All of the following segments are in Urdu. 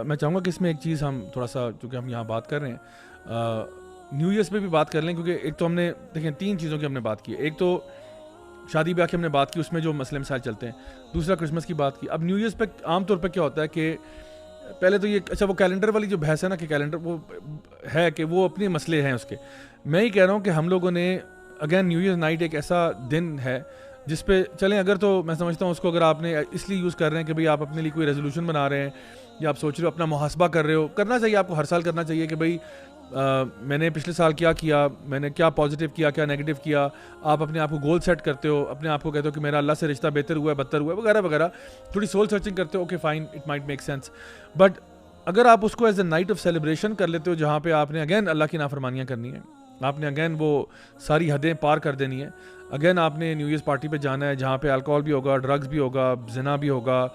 میں چاہوں گا کہ اس میں ایک چیز ہم تھوڑا سا، چونکہ ہم یہاں بات کر رہے ہیں نیو ایئرس پہ بھی بات کر لیں، کیونکہ ایک تو ہم نے دیکھیں 3 چیزوں کی ہم نے بات کی. ایک تو شادی بیاہ کی ہم نے بات کی، اس میں جو مسئلے مسائل چلتے ہیں. دوسرا کرسمس کی بات کی. اب نیو ایئرس پہ عام طور پہ کیا ہوتا ہے کہ پہلے تو یہ اچھا وہ کیلنڈر والی جو بحث ہے نا کہ کیلنڈر وہ ہے کہ وہ اپنے مسئلے ہیں اس کے. میں ہی کہہ رہا ہوں کہ ہم لوگوں نے اگین نیو ایئر نائٹ ایک ایسا دن ہے جس پہ چلیں، اگر تو میں سمجھتا ہوں اس کو اگر آپ نے اس لیے یوز کر رہے ہیں کہ بھئی آپ اپنے لیے کوئی ریزولوشن بنا رہے ہیں یا آپ سوچ رہے ہو اپنا محاسبہ کر رہے ہو، کرنا چاہیے آپ کو، ہر سال کرنا چاہیے کہ بھئی میں نے پچھلے سال کیا کیا، میں نے کیا پازیٹیو کیا، کیا نیگیٹو کیا. آپ اپنے آپ کو گول سیٹ کرتے ہو، اپنے آپ کو کہتے ہو کہ میرا اللہ سے رشتہ بہتر ہوا ہے بدتر ہوا ہے وغیرہ وغیرہ، تھوڑی سول سرچنگ کرتے ہو. Okay fine, it might make sense. But اگر آپ اس کو as a night of celebration کر لیتے ہو جہاں پہ آپ نے اگین اللہ کی نافرمانیاں کرنی ہیں، آپ نے اگین وہ ساری حدیں پار کر دینی ہے، اگین آپ نے نیو ایئرس پارٹی پہ جانا ہے جہاں پہ الکوہول بھی ہوگا، ڈرگز بھی ہوگا، زنا بھی ہوگا،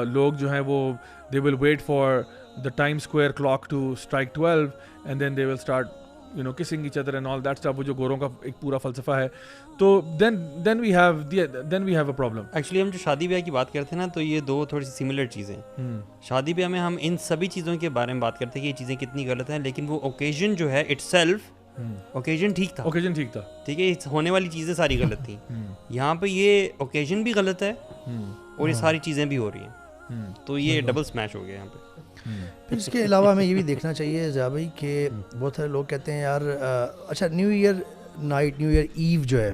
لوگ جو ہیں وہ they will wait for the time square clock to strike 12 and then they will start kissing each other and all that stuff. وہ جو گوروں کا ایک پورا فلسفہ ہے. تو then we have a problem. Actually ہم جو شادی بیاہ کی بات کرتے ہیں نا، تو یہ دو تھوڑی سی سملر چیزیں. شادی بیاہ میں ہم ان سبھی چیزوں کے بارے میں بات کرتے ہیں کہ یہ چیزیں کتنی غلط ہیں، لیکن وہ اوکیزن جو ہے اٹ سیلف اوکیزن ٹھیک تھا، ٹھیک ہے، ہونے والی چیزیں ساری غلط تھیں. یہاں پہ یہ اوکیزن بھی غلط ہے اور یہ ساری چیزیں بھی ہو رہی ہیں، تو یہ ڈبل سمیش ہو گیا یہاں پہ. پھر اس کے علاوہ ہمیں یہ بھی دیکھنا چاہیے ضیاء بھائی کہ بہت سارے لوگ کہتے ہیں یار اچھا new year night, new year eve جو ہے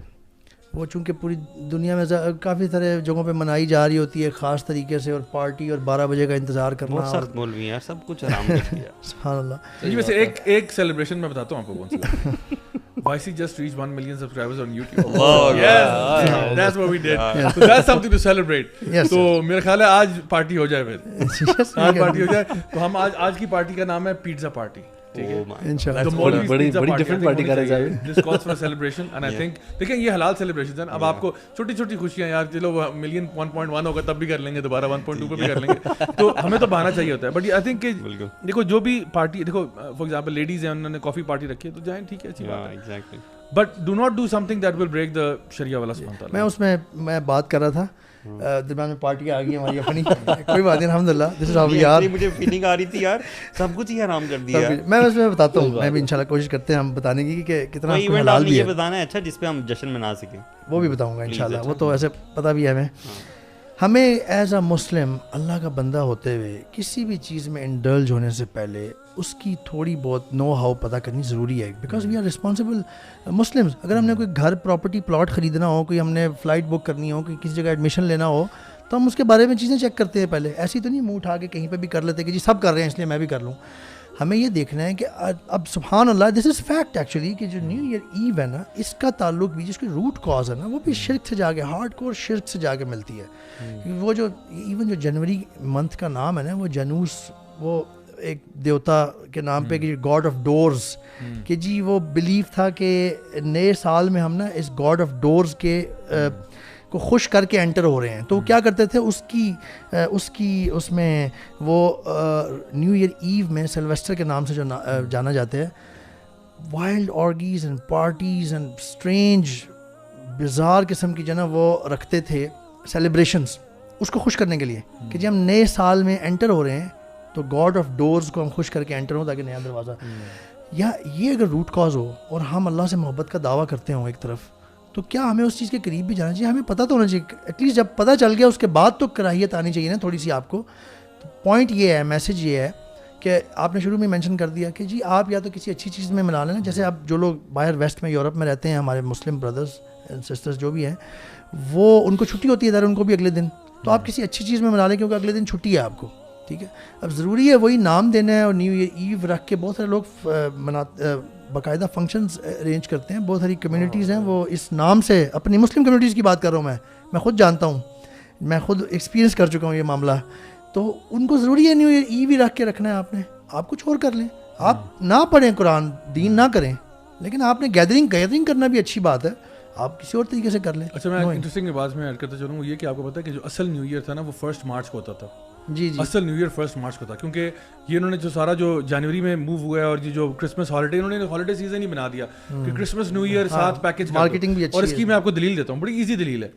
وہ چونکہ پوری دنیا میں کافی سارے جگہوں پہ منائی جا رہی ہوتی ہے خاص طریقے سے، اور پارٹی اور 12 بجے کا انتظار کرنا، بہت سخت مولوی ہیں، سب کچھ آرام کر دیا. سبحان اللہ. جی ویسے ایک سیلیبریشن میں بتاتا ہوں آپ کو کون سی. YC just reached 1 million subscribers on YouTube. Oh, yes, that's what we did. So that's something to celebrate. تو میرا خیال ہے آج پارٹی ہو جائے، پھر آج پارٹی ہو جائے. تو ہم آج کی پارٹی کا نام ہے پیزا پارٹی. بڑی ڈفرنٹ پارٹی کا رہا ہے. This calls for a celebration and I think دیکھیں یہ حلال سیلیبریشن ہیں. اب آپ کو چھوٹی چھوٹی خوشیاں، یار چلو ملین 1.1 ہوگا تب بھی کر لیں گے، دوبارہ 1.2 پہ بھی کر لیں گے، تو ہمیں تو بہانا چاہیے ہوتا ہے. بٹ آئی تھنک کہ دیکھو جو بھی پارٹی، دیکھو فار ایگزامپل لیڈیز ہیں، انہوں نے کافی پارٹی رکھی ہے تو جائیں، ٹھیک ہے، اچھی بات ہے. But do not do something that will break the شریعہ والا سبحان اللہ. میں اس میں بات کر رہا تھا درمیان میں پارٹی آ گئی ہماری اپنی، کوئی بات نہیں الحمدللہ. دس از ہاؤ وی آر. مجھے فیلنگ آ رہی تھی یار سب کچھ ہی حرام کر دیا. میں اس میں بتاتا ہوں، میں بھی انشاءاللہ کوشش کرتے ہیں ہم بتانے کی کہ کتنا حلال بھی ہے. بتانا ہے اچھا جس پہ ہم جشن منا سکیں، وہ بھی بتاؤں گا انشاءاللہ. وہ تو ایسے پتہ بھی ہے ہمیں ایز اے مسلم اللہ کا بندہ ہوتے ہوئے کسی بھی چیز میں انڈلج ہونے سے پہلے اس کی تھوڑی بہت نو ہاؤ پتہ کرنی ضروری ہے، because we are responsible Muslims. اگر ہم نے کوئی گھر پراپرٹی پلاٹ خریدنا ہو، کوئی ہم نے فلائٹ بک کرنی ہو، کوئی کسی جگہ ایڈمیشن لینا ہو، تو ہم اس کے بارے میں چیزیں چیک کرتے ہیں پہلے. ایسی تو نہیں منہ اٹھا کے کہیں پہ بھی کر لیتے کہ جی سب کر رہے ہیں اس لیے میں بھی کر لوں. ہمیں یہ دیکھنا ہے کہ اب سبحان اللہ دس از فیکٹ ایکچولی کہ جو نیو ایئر ایو ہے نا، اس کا تعلق بھی جس کی روٹ کاز ہے نا وہ بھی شرک سے جا کے، ہارڈ کور شرک سے جا کے ملتی ہے. وہ جو ایون جو جنوری منتھ کا نام ہے نا، وہ جنوس، وہ ایک دیوتا کے نام پہ کہ گاڈ آف ڈورز، کہ جی وہ بلیو تھا کہ نئے سال میں ہم نا اس گاڈ آف ڈورز کے کو خوش کر کے انٹر ہو رہے ہیں. تو کیا کرتے تھے اس میں وہ نیو ایئر ایو میں سلویسٹر کے نام سے جو جانا جاتے ہیں، wild orgies and parties and strange bizarre قسم کی جو نا وہ رکھتے تھے سیلیبریشنس اس کو خوش کرنے کے لیے کہ جی ہم نئے سال میں انٹر ہو رہے ہیں تو گاڈ آف ڈورز کو ہم خوش کر کے انٹر ہوں تاکہ نیا دروازہ. یا یہ اگر روٹ کاز ہو اور ہم اللہ سے محبت کا دعویٰ کرتے ہوں ایک طرف، تو کیا ہمیں اس چیز کے قریب بھی جانا چاہیے؟ ہمیں پتہ تو ہونا چاہیے ایٹ لیسٹ، جب پتہ چل گیا اس کے بعد تو کراہیت آنی چاہیے نا تھوڑی سی آپ کو. پوائنٹ یہ ہے، میسج یہ ہے کہ آپ نے شروع میں مینشن کر دیا کہ جی آپ یا تو کسی اچھی چیز میں منا لینا. جیسے اب جو لوگ باہر ویسٹ میں یورپ میں رہتے ہیں، ہمارے مسلم بردرز اینڈ سسٹرز جو بھی ہیں، وہ ان کو چھٹی ہوتی ہے ادھر، ان کو بھی اگلے دن، تو آپ کسی اچھی چیز میں منا لیں کیونکہ اگلے دن چھٹی ہے آپ کو، ٹھیک ہے. اب ضروری ہے وہی نام دینا ہے اور نیو ایئر ایو رکھ کے بہت سارے لوگ باقاعدہ فنکشنز ارینج کرتے ہیں. بہت ساری کمیونٹیز ہیں وہ اس نام سے، اپنی مسلم کمیونٹیز کی بات کر رہا ہوں میں خود جانتا ہوں، میں خود ایکسپیرینس کر چکا ہوں یہ معاملہ. تو ان کو ضروری ہے نیو ایئر ایو ہی رکھ کے رکھنا ہے. آپ نے، آپ کچھ اور کر لیں، آپ نہ پڑھیں قرآن، دین نہ کریں، لیکن آپ نے گیدرنگ کرنا بھی اچھی بات ہے، آپ کسی اور طریقے سے کر لیں. اچھا میں انٹرسٹنگ بات میں ایڈ کرتا چلوں گا، یہ کہ آپ کو پتہ ہے کہ جو اصل نیو ایئر تھا نا وہ 1 مارچ کو ہوتا تھا. جی اصل نیو ایئر 1 مارچ کو تھا، کیونکہ یہ انہوں نے جو سارا جو جنوری میں موو ہوا ہے اور یہ جو کرسمس ہالیڈے، انہوں نے ہالیڈے سیزن ہی بنا دیا کہ کرسمس نیو ایئر ساتھ پیکج مارکیٹنگ بھی اچھی. اور اس کی میں آپ کو دلیل دیتا ہوں، بڑی ایزی دلیل ہے.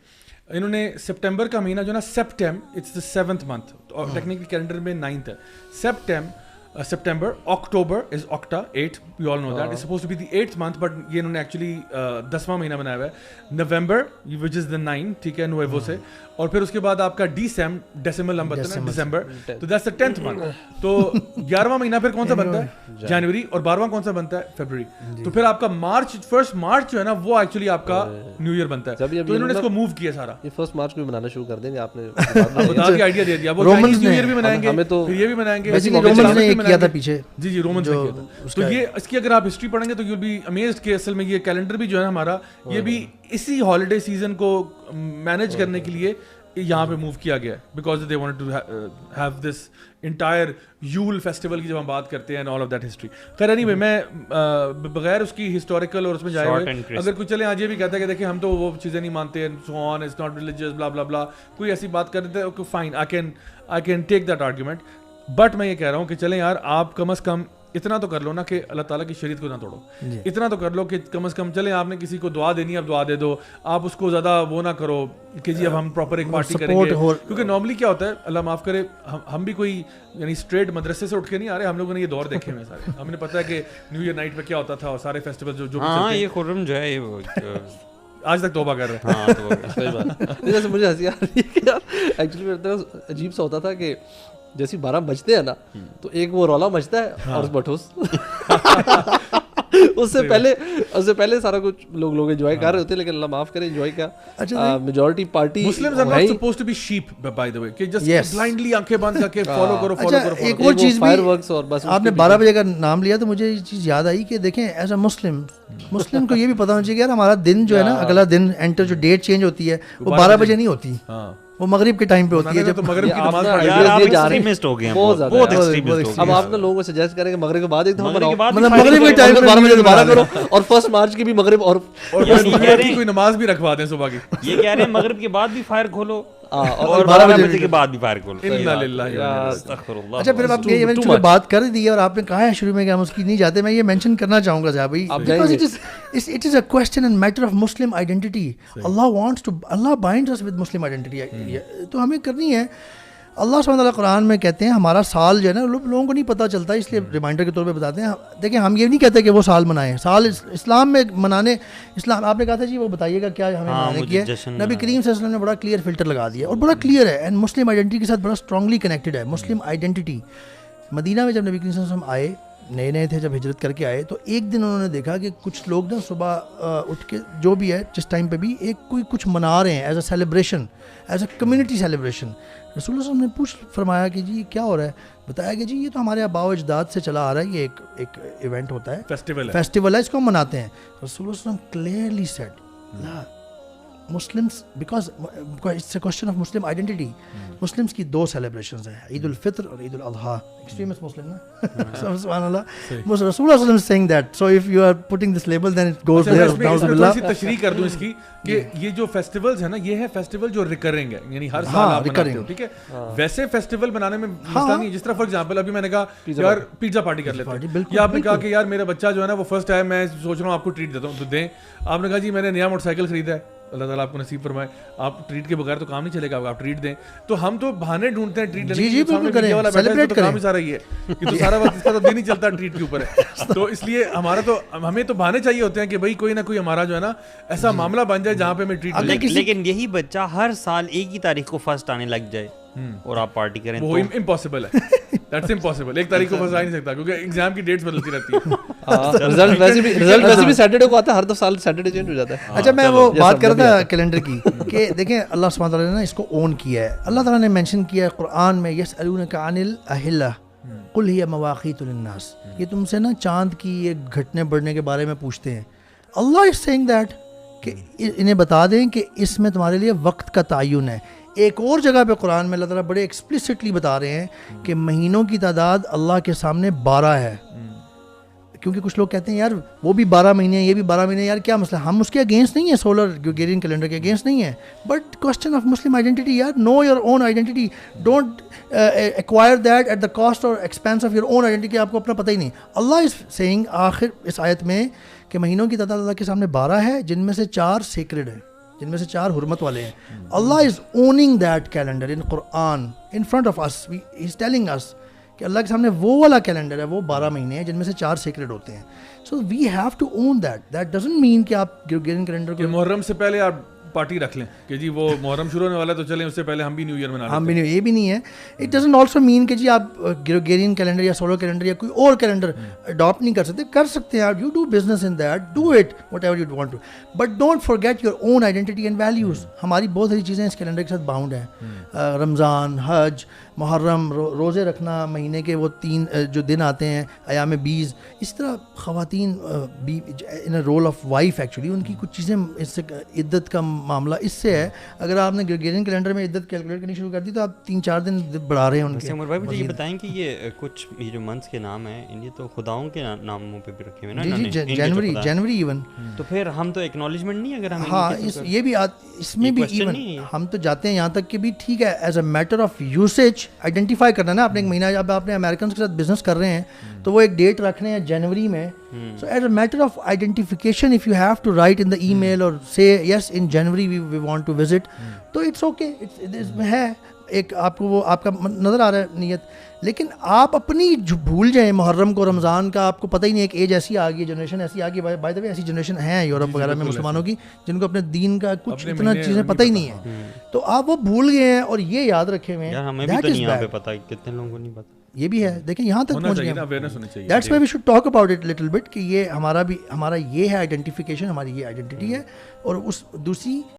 انہوں نے سپٹمبر کا مہینہ جو نا سپٹم اٹس دا 7th month اور ٹیکنیکل کیلنڈر میں 9th ہے. September, October is Octa 8, we all know that. It's supposed to be the 8th month, but یہ انہوں نے actually 10واں مہینہ بنایا ہوا ہے. November, which is the 9, ٹھیک ہے, Nuevo سے, اور پھر اس کے بعد آپ کا ڈیسمبر ہم بتاتے ہیں December, تو that's the 10th month. تو 11واں مہینہ پھر کون سا بنتا ہے؟ جنوری. اور 12واں کون سا بنتا ہے؟ فیبرری. تو پھر آپ کا فرسٹ مارچ جو ہے نا وہ ایکچولی آپ کا نیو ایئر بنتا ہے. تو انہوں نے اس کو موو کیا سارا. یہ فرسٹ مارچ کو منانا شروع کر دیں گے. آپ نے بتا کے آئیڈیا دے دیا. وہ چائنیز نیو ایئر بھی منائیں گے, پھر یہ بھی منائیں گے. کیا تھا پیچھے. جی رومنز نے کیا تھا. تو یہ اس کی اگر آپ ہسٹری پڑھیں گے تو یو بی امیزڈ کہ اصل میں یہ کیلنڈر بھی جو ہے ہمارا یہ بھی اسی ہالیڈے سیزن کو مینیج کرنے کے لیے یہاں پہ موو کیا گیا ہے, because they wanted to have this entire Yule festival کی جب ہم بات کرتے ہیں and all of that history. خیر اینی وے میں بغیر اس کی ہسٹوریکل اور اس میں جائے ہوئے اگر کوئی چلے آج یہ بھی کہتا ہے کہ دیکھیں ہم تو وہ چیزیں نہیں مانتے, سو آن از ناٹ ریلیجیس بلا بلا بلا, کوئی ایسی بات کر دیتے ہیں, fine, I can take that argument. But میں یہ کہہ رہا ہوں کہ چلیں یار آپ کم از کم اتنا تو کر لو نا کہ اللہ تعالیٰ کی شریعت کو نہ توڑو. اتنا تو کر لو کہ کم از کم چلیں آپ نے کسی کو دعا دینی ہے اب دعا دے دو, آپ اس کو زیادہ وہ نہ کرو کہ جی اب ہم پراپر ایک پارٹی کریں گے. کیونکہ نارملی کیا ہوتا ہے, اللہ معاف کرے, ہم بھی کوئی یعنی اسٹریٹ مدرسے سے اٹھ کے نہیں آ رہے, ہم لوگوں نے یہ دور دیکھے ہوئے سارے. ہمیں پتہ ہے کہ نیو ایئر نائٹ پہ کیا ہوتا تھا اور سارے فیسٹیول جو یہ خرم جو ہے آج تک توبہ کر رہے ہیں. جیسے مجھے ہنسی آ رہی ہے کہ ایکچولی میرے طرح عجیب سا ہوتا تھا کہ جیسے 12 بجتے ہیں نا تو ایک وہ رولا مچتا ہے اور بٹھوس اس سے پہلے سارا کچھ لوگ انجوائے کر رہے ہوتے ہیں, لیکن اللہ معاف کرے انجوائے کیا majority party Muslims are not supposed to be sheep by the way کہ جسٹ بلائنڈلی آنکھیں بند کر کے فالو کرو. ایک اور چیز بھی آپ نے 12 بجے کا نام لیا تو مجھے یہ چیز یاد آئی کہ دیکھیں ایز اے مسلم کو یہ بھی پتا ہونا چاہیے کہ یار ہمارا دن جو ہے نا اگلا دن انٹر جو ڈیٹ چینج ہوتی ہے وہ 12 بجے نہیں ہوتی, وہ مغرب کے ٹائم پہ ہوتی ہے. جب مغرب کی نماز ایکسٹریمسٹ ہو گئے ہیں بہت ایکسٹریمسٹ. اب آپ لوگوں کو سجیسٹ کریں کہ مغرب کے بعد ایک دفعہ بناؤ, مغرب کے ٹائم 12 بجے دوبارہ کرو, اور فرسٹ مارچ کی بھی مغرب اور کوئی نماز بھی رکھوا دیں صبح کی. یہ کہہ رہے ہیں مغرب کے بعد بھی فائر کھولو اور 12 بجے کے بعد بھی فائر کھولو. اچھا پھر آپ یہ بات کر دی اور آپ نے کہا ہے شروع میں کہ ہم اس کی نہیں جاتے, میں یہ مینشن کرنا چاہوں گا صاحب بھائی, it is a question and matter of Muslim identity. Allah binds us with Muslim identity. تو ہمیں کرنی ہے. اللہ سبحانہ وتعالیٰ قرآن میں کہتے ہیں ہمارا سال جو ہے نا لوگوں کو نہیں پتہ چلتا, اس لیے ریمائنڈر کے طور پہ بتاتے ہیں. دیکھیں ہم یہ نہیں کہتے کہ وہ سال منائیں, سال اسلام میں منانے, اسلام آپ نے کہا تھا جی وہ بتائیے گا کیا ہمیں منانے کی ہے. نبی کریم صلی اللہ علیہ وسلم نے بڑا کلیئر فلٹر لگا دیا اور بڑا کلیئر ہے, اینڈ مسلم آئیڈینٹی کے ساتھ بڑا اسٹرانگلی کنیکٹڈ ہے. مسلم آئیڈینٹی مدینہ میں جب نبی کریم صلی اللہ علیہ وسلم آئے, نئے تھے, جب ہجرت کر کے آئے تو ایک دن انہوں نے دیکھا کہ کچھ لوگ نا صبح اٹھ کے جو بھی ہے جس ٹائم پہ بھی کوئی کچھ منا رہے ہیں as a celebration, as a community celebration. رسول اللہ صلی اللہ علیہ وسلم نے فرمایا کہ جی کیا ہو رہا ہے, بتایا کہ جی یہ تو ہمارے آباء و اجداد سے چلا آ رہا ہے, یہ ایک ایونٹ ہوتا ہے, فیسٹیول ہے, اس کو ہم مناتے ہیں. رسول اللہ صلی اللہ علیہ وسلم clearly said Muslims, because it's a question of Muslim identity. Muslims کی 2 celebrations ہیں, عید الفطر اور عید الاضحیٰ. Extremist Muslim نا, سبحان اللہ. رسول اللہ صلی اللہ علیہ وسلم saying that, so if you are putting this label then it goes there. میں تھوڑی سی تشریح کر دوں اس کی کہ یہ جو فیسٹیولز ہیں نا یہ ہے فیسٹیول جو ریکرنگ ہے, یعنی ہر سال آپ مناتے ہو, ٹھیک ہے. ویسے فیسٹیول بنانے میں مسئلہ نہیں, جس طرح فار ایگزامپل ابھی میں نے کہا یار پیزا پارٹی کر لیتے ہیں, یا آپ نے کہا کہ یار میرا بچہ جو ہے نا وہ فرسٹ ٹائم میں سوچ رہا ہوں آپ کو ٹریٹ دیتا ہوں تو دیں. آپ نے کہا جی میں نے نیا موٹر سائیکل خریدا ہے, اللہ تعالیٰ آپ کو نصیب فرمائے, آپ ٹریٹ کے بغیر تو کام نہیں چلے گا, آپ ٹریٹ دیں. تو ہم تو بہانے ڈھونڈتے ہیں ٹریٹ لینے کے, سیلیبریٹ کام ہی سارا یہ ہے کہ تو سارا وقت اس کا تو دن ہی چلتا ہے ٹریٹ کے اوپر ہے. تو اس لیے ہمارا تو ہمیں تو بہانے چاہیے ہوتے ہیں کہ بھائی کوئی نہ کوئی ہمارا جو ہے نا ایسا معاملہ بن جائے جہاں پہ ہمیں ٹریٹ. لیکن یہی بچہ ہر سال ایک ہی تاریخ کو فرسٹ آنے لگ جائے اور آپ پارٹی کریں, وہ امپاسبل ہے. That's impossible. ایک تاریخ کو فرسٹ آ نہیں سکتا کیونکہ ایگزام کی ڈیٹس بدلتی رہتی ہے. رزلٹ ویسے بھی سیٹرڈے کو آتا ہے, ہر سال سیٹرڈے چینج ہو جاتا ہے. اچھا میں وہ بات کر رہا تھا کیلنڈر کی کہ دیکھیں اللہ سبحانہ تعالیٰ نے اس کو اون کیا ہے. اللہ تعالیٰ نے مینشن کیا ہے قرآن میں, یسألونک عن الاہلہ قل ہی مواقیت للناس, یہ تم سے نا چاند کی یہ گھٹنے بڑھنے کے بارے میں پوچھتے ہیں. اللہ از سیئنگ دیٹ کہ انہیں بتا دیں کہ اس میں تمہارے لیے وقت کا تعین ہے. ایک اور جگہ پہ قرآن میں اللہ تعالیٰ بڑے ایکسپلیسٹلی بتا رہے ہیں کہ مہینوں کی تعداد اللہ کے سامنے 12 ہے. کیونکہ کچھ لوگ کہتے ہیں یار وہ بھی 12 مہینے ہیں, یہ بھی 12 مہینے, یار کیا مسئلہ. ہم اس کے اگینسٹ نہیں ہیں, سولر گریگورین کیلنڈر کے اگینسٹ نہیں ہیں, but question of Muslim identity. یار know your own identity, don't acquire that at the cost or expense of your own identity, آپ کو اپنا پتہ ہی نہیں. اللہ از سیئنگ آخر اس آیت میں کہ مہینوں کی تعداد اللہ کے سامنے 12 ہے, جن میں سے 4 سیکرڈ ہیں. جن میں سے 4 حرمت والے ہیں. Allah is owning that calendar in Quran in front of us. He is telling us کہ اللہ کے سامنے وہ والا کیلنڈر ہے, وہ 12 مہینے ہیں جن میں سے 4 سیکریڈ ہوتے ہیں. So we have to own that. That doesn't mean کہ آپ گریگورین کیلنڈر کو محرم سے پہلے آپ پارٹی رکھ لیں کہ جی وہ محرم شروع ہونے والا ہے تو چلیں اس سے پہلے ہم بھی نیو ایئر منا لیتے ہیں. یہ بھی نہیں ہے. اٹ ڈزنٹ آلسو مین کہ جی آپ گریگورین کیلنڈر یا سولر کیلنڈر یا کوئی اور کیلنڈر اڈاپٹ نہیں کر سکتے ہیں آپ. You do business in that, do it whatever you want to, but don't forget your own identity and values. ہماری بہت ساری چیزیں اس کیلنڈر کے ساتھ باؤنڈ ہیں. رمضان, حج, محرم, روزے رکھنا, مہینے کے وہ 3 جو دن آتے ہیں ایام 20, اس طرح خواتین ان اے رول آف وائف ایکچولی ان کی کچھ چیزیں اس سے عدت کا معاملہ اس سے ہے. اگر آپ نے گریگورین کیلنڈر میں عدت کیلکولیٹ کرنی شروع کر دی تو آپ 3-4 دن بڑھا رہے ہیں ان کے. عمر بھائی مجھے یہ بتائیں کہ یہ کچھ یہ جو منتھس کے نام ہیں یہ تو خداؤں کے ناموں پہ بھی رکھے ہوئے نا. جی, جنوری ایون. تو پھر ہم تو ایکنالجمنٹ نہیں اگر ہم. ہاں یہ بھی اس میں بھی ایون ہم تو جاتے ہیں یہاں تک کہ بھی ٹھیک ہے as a matter of usage identify کرنا نا. آپ نے ایک مہینہ جب آپ نے امریکنس کے ساتھ بزنس کر رہے ہیں تو وہ ایک ڈیٹ رکھ رہے ہیں جنوری میں. So as a matter of identification if you have to write in the email or say yes in January we want to visit, تو اٹس اوکے. ہے ایک آپ کو وہ آپ کا نظر آ رہا ہے نیت, لیکن آپ اپنی بھول جائیں محرم کو, رمضان کا آپ کو پتہ ہی نہیں. ایک ایج ایسی آ گئی, جنریشن ایسی آ گئی, بائی دا وے ایسی جنریشن ہیں یورپ وغیرہ میں مسلمانوں کی جن کو اپنے دین کا کچھ اتنا چیزیں پتہ ہی نہیں ہے, تو آپ وہ بھول گئے ہیں. اور یہ یاد رکھے ہوئے ہیں, ہمیں بھی تو نہیں یہاں پہ پتہ کتنے لوگوں کو نہیں پتہ. یہ بھی ہے, دیکھیں یہاں تک پہنچ گئے. That's why we should talk about it little bit کہ یہ ہمارا یہ ہے آئیڈینٹیفیکیشن, ہماری یہ آئیڈینٹی ہے. اور اس دوسری